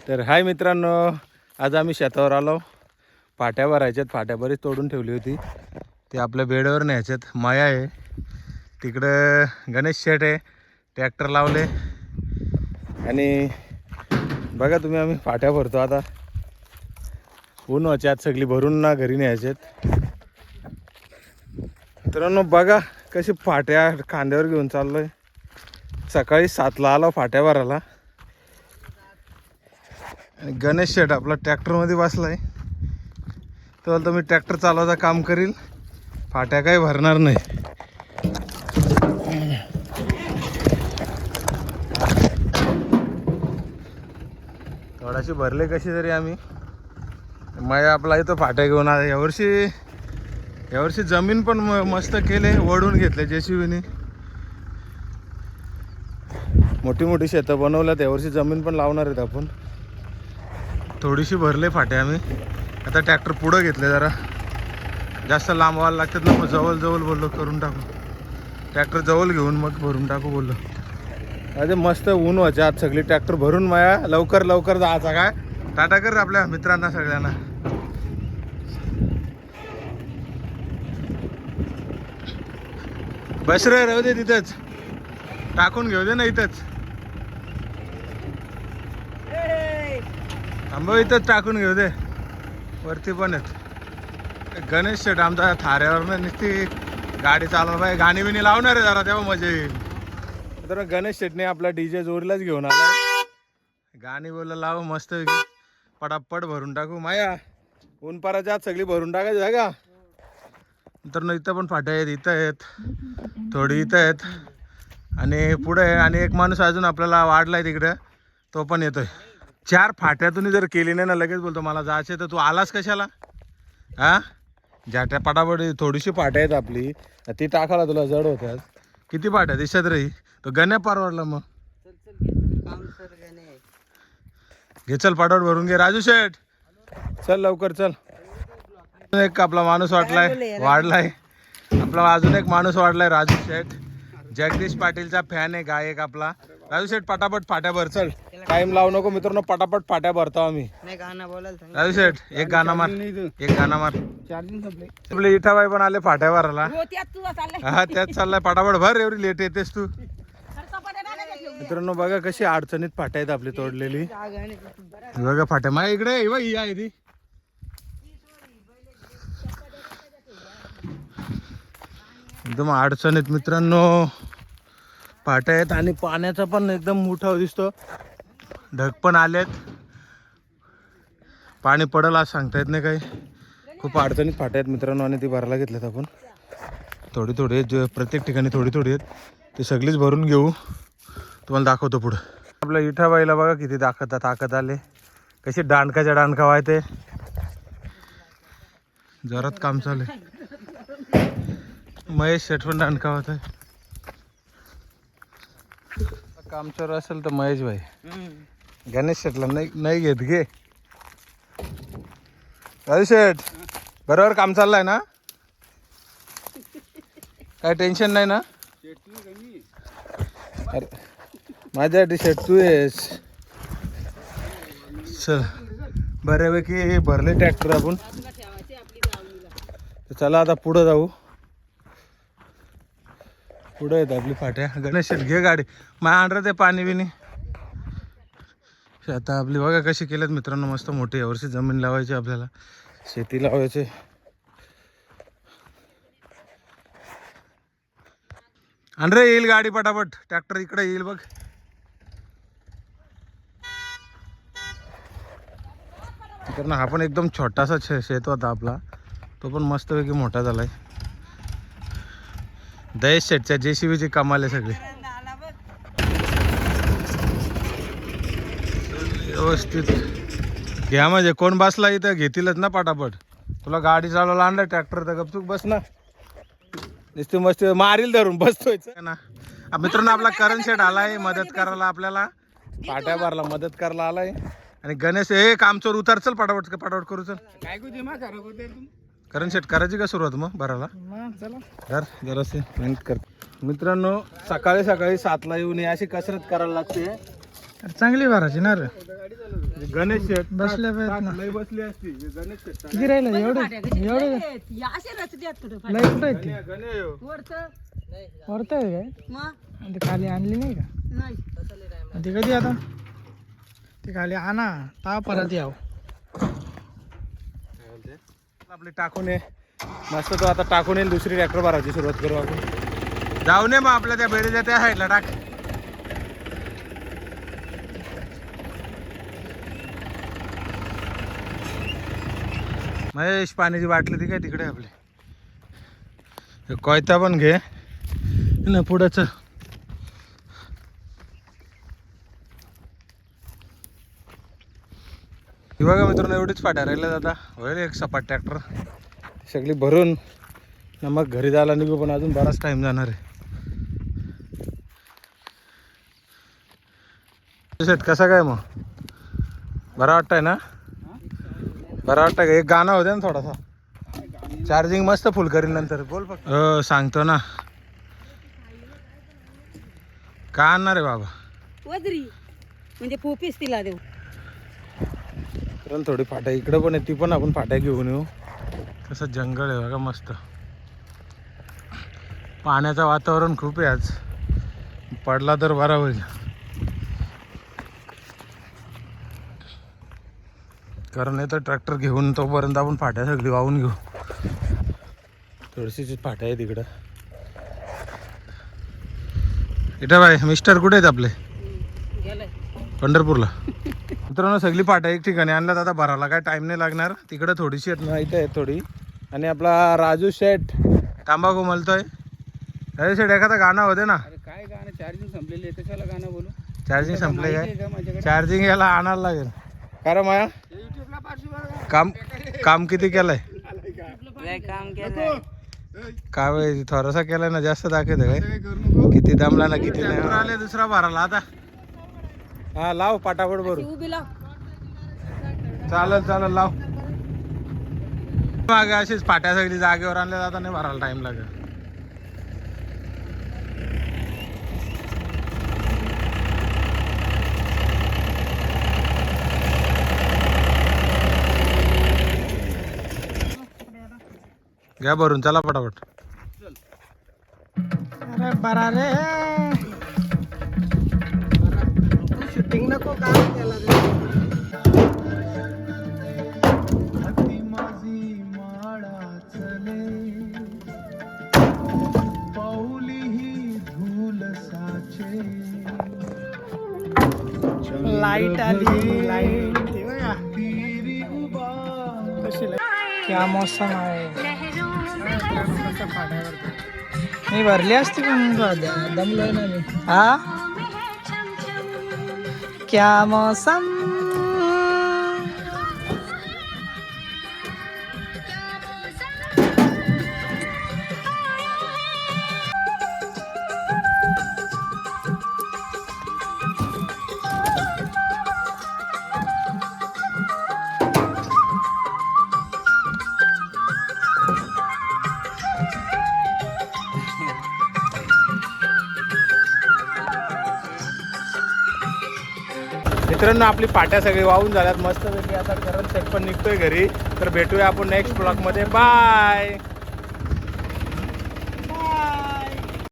तर हाय मित्रांनो, आज आम्ही शेतावर आलो. फाट्या भरायच्यात. फाट्या बरीच तोडून ठेवली होती, ते आपल्या बेडवर न्यायच्यात. माया आहे तिकडं, गणेश शेठ आहे, ट्रॅक्टर लावले. आणि बघा तुम्ही, आम्ही फाट्या भरतो आता. ऊन व्हायची आज सगळी भरून ना घरी न्यायच्यात. मित्रांनो बघा कशी फाट्या खांद्यावर घेऊन चाललोय. सकाळी 7ला आलो फाट्या भरायला. गणेश शेठ आपला ट्रॅक्टरमध्ये बसलाय. तर मी ट्रॅक्टर चालवायचं काम करील, फाट्या काही भरणार नाही. थोडाशी भरले कशी तरी आम्ही. माया आपला इथं फाट्या घेऊन आला. यावर्षी जमीन पण मस्त केले, वडून घेतले JCBने. मोठी मोठी शेतं बनवल्यात. यावर्षी जमीन पण लावणार आहेत आपण. थोडीशी भरले फाट्या आम्ही. आता ट्रॅक्टर पुढं घेतले, जरा जास्त लांब व्हायला लागतात ना, मग जवळ जवळ बोललो करून टाकू. ट्रॅक्टर जवळ घेऊन मग भरून टाकू बोललो. अरे मस्त ऊन व्हायचे आज सगळी. ट्रॅक्टर भरून माया लवकर जायचा. काय टाटा कर आपल्या मित्रांना सगळ्यांना. बस रे, राहू दे तिथंच, टाकून घेऊ दे ना इथंच. थांबव, इथंच टाकून घेऊ दे. वरती पण आहेत. गणेश शेठ आमचा थाऱ्यावर नुसती गाडी चालवणार पाहिजे. गाणी बिणी लावणार आहे जरा, तेव्हा मजा येईल. तर गणेश शेठने आपला DJ जोडीलाच घेऊन आला. गाणी बोलला लाव मस्त पटापट भरून टाकू. माया ऊन पाराच्या आत सगळी भरून टाकायची जागा. तर इथं पण फाट्या आहेत, इथं आहेत, थोडी इथं आहेत आणि पुढे आहे. आणि एक माणूस अजून आपल्याला वाढलाय तिकडं, तो पण येतोय. 4 फाट्यातून जर केली नाही ना, लगेच बोलतो मला जायचं. तर तू आलास कशाला? हा, ज्याट्या पटापट थोडीशी फाट्या आहेत आपली, ती टाकायला तुला जड होत्यात. किती फाट्या दिसत रही. तो गण्या परवडला. मग घे चल, पाटावर भरून घे. राजू शेठ चल लवकर चल. एक आपला माणूस वाढलाय आपला. अजून एक माणूस वाढलाय, राजू शेठ. जगदीश पाटीलचा फॅन आहे, गायक आपला. राजू शेठ पटापट फाट्या भर. चल, टाइम लावू नको मित्रांनो, पटापट फाट्या भरतो आम्ही. राजू शेठ एक गाणं मार, एक गाणं मार. आपले इठाबाई पण आले फाट्या भरायला. हा, त्याच चाललाय. पटापट भर, एवढी लेट येतेस तू. मित्रांनो बघा कशी अडचणीत फाट्या आहेत आपली तोडलेली. बघा फाट्या माझ्या इकडे ही आहे ती. एकदम अडचणीत मित्रांनो फाट्या आहेत. आणि पाण्याचा पण एकदम उठाव दिसतो. ढग पण आलेत. पाणी पडलं आज सांगता येत नाही काही. खूप अडचणीत फाट्या आहेत मित्रांनो. आणि ती भरायला घेतल्यात आपण. थोडी आहेत, प्रत्येक ठिकाणी थोडी आहेत. ते सगळीच भरून घेऊ, तुम्हाला दाखवतो पुढं. आपल्या इठाबाईला बघा किती ताकद आले. कशी दांडकाच्या दांडका व्हायते. जोरात काम चालू आहे. महेश शेठ पण दांडका होत आहे. काम चालू असेल तर महेश भाई. गणेश शेठला नाही घेत घे. राजू शेठ बरोबर काम चाललंय ना, काय टेन्शन नाही ना. अरे माझ्यासाठी शेठ तू आहेस. चल बऱ्यापैकी भरले ट्रॅक्टर आपण. चला आता पुढं जाऊ. पुढे येत आपली फाट्या. गणेश शेठ घे गाडी. माझ्या अंडर ते पाणी बिनी. आता आपली बघा कशी केल्यात मित्रांनो, मस्त मोठी. यावर्षी जमीन लावायची आपल्याला, शेती लावायची. अंडरे येईल गाडी पटापट. ट्रॅक्टर इकडे येईल बघ. मित्रांनो हा पण एकदम छोटासा शेत होता आपला, तो पण मस्तपैकी मोठा झालाय. दहेश शेठच्या JCBची कमाल आहे सगळी. व्यवस्थित घ्या, म्हणजे कोण बसला इथं घेतीलच ना पटापट. तुला गाडी चालवायला आणलं ट्रॅक्टर तर गपचूक बस ना. नुसती मस्त मारील धरून बसतोय ना. मित्रांनो आपला करण शेठ आलाय मदत करायला आपल्याला. फाट्या भरला मदत करायला आलाय. आणि गणेश हे काम चोर उतार. चल पटापट करू. चल करण शेठ करायची का सुरुवात मग भरायला. जरासे मेहनत कर. मित्रांनो सकाळी 7ला येऊन अशी कसरत करायला लागते. चांगली भरायची ना रे. गणेश शेट बसले पाहिजेत ना. लय बसली असती हे गणेश शेट किती राहिलं एवढे एवढे असे रचते कुठे लय कुठे आहेत ते? गणे वरचं वरत आहे काय मग आणि ते खाली आणली नाही का नाही आणि ते कधी आता ते खाली आणा ता परत याव आपले टाकून ये मस्त तो आता टाकून येईल दुसरी ट्रॅक्टर भरायची सुरुवात करू आपण जाऊ नये मग आपल्या त्या बेडीच्या त्या साईडला टाक महेश पाण्याची बाटली ती काय तिकडे आपली हे कोयता पण घे ना पुढंच ही बघा मित्रांनो एवढीच फाट्या राहिल्या आता होईल एक सपाट ट्रॅक्टर सगळी भरून ना मग घरी जायला निघू पण अजून बराच टाइम जाणार आहे शेत कसा काय मग बरा वाटतंय ना बरा वाटतंय का एक गाणं होतं ना थोडासा चार्जिंग मस्त फुल करीन नंतर बोल फक्त हो सांगतो ना का आणणार आहे बाबा वजरी म्हणजे पोपीस तिला देऊ कारण थोडी फाट्या इकडं पण आहे ती पण आपण फाट्या घेऊन येऊ तसं जंगल आहे बघा मस्त पाण्याचं वातावरण खूप आहे आज पडला तर बरा होईल कारण नाही तर ट्रॅक्टर घेऊन तोपर्यंत आपण फाट्या सगळी वाहून घेऊ थोडीशी फाट्या आहे तिकडं इथं बाय मिस्टर कुठे आहेत आपले गेलंय पंढरपूरला मित्रांनो सगळी फाट्या एक ठिकाणी आणल्यात आता भरायला काय टाइम नाही लागणार तिकडं थोडीशी आहेत ना इथं आहे थोडी आणि आपला राजू शेठ तांबाखू मलतोय राजू शेठ एखादा गाणं होते ना काय गाणं चार्जिंग संपलेली आहे कशाला गाणं बोलू चार्जिंग संपले काय चार्जिंग याला आणायला लागेल कारण माया काम किती केलंय काम केलं काय थोडासा केलाय ना जास्त दाखवत काय किती दमला ना किती नाही आले दुसरा भराला आता हा लाव पाटापट भरू उभी लाव चालेल लाव मागे अशीच फाट्या सगळी जागेवर आणल्या जाता नाही भरायला टाइम लागेल घ्या भरून चला पटापट अरे बरा रे शूटिंग नको का त्याला लाईट आली लाईट कशी क्या मौसम आहे मी भरली असती पण दमलोय ना मी हा क्या मौसम मित्रांनो आपली पाट्या सगळी वाहून झाल्यात मस्तपैकी आता करंट सेट पण निघतोय घरी तर भेटूया आपण नेक्स्ट ब्लॉग मध्ये बाय.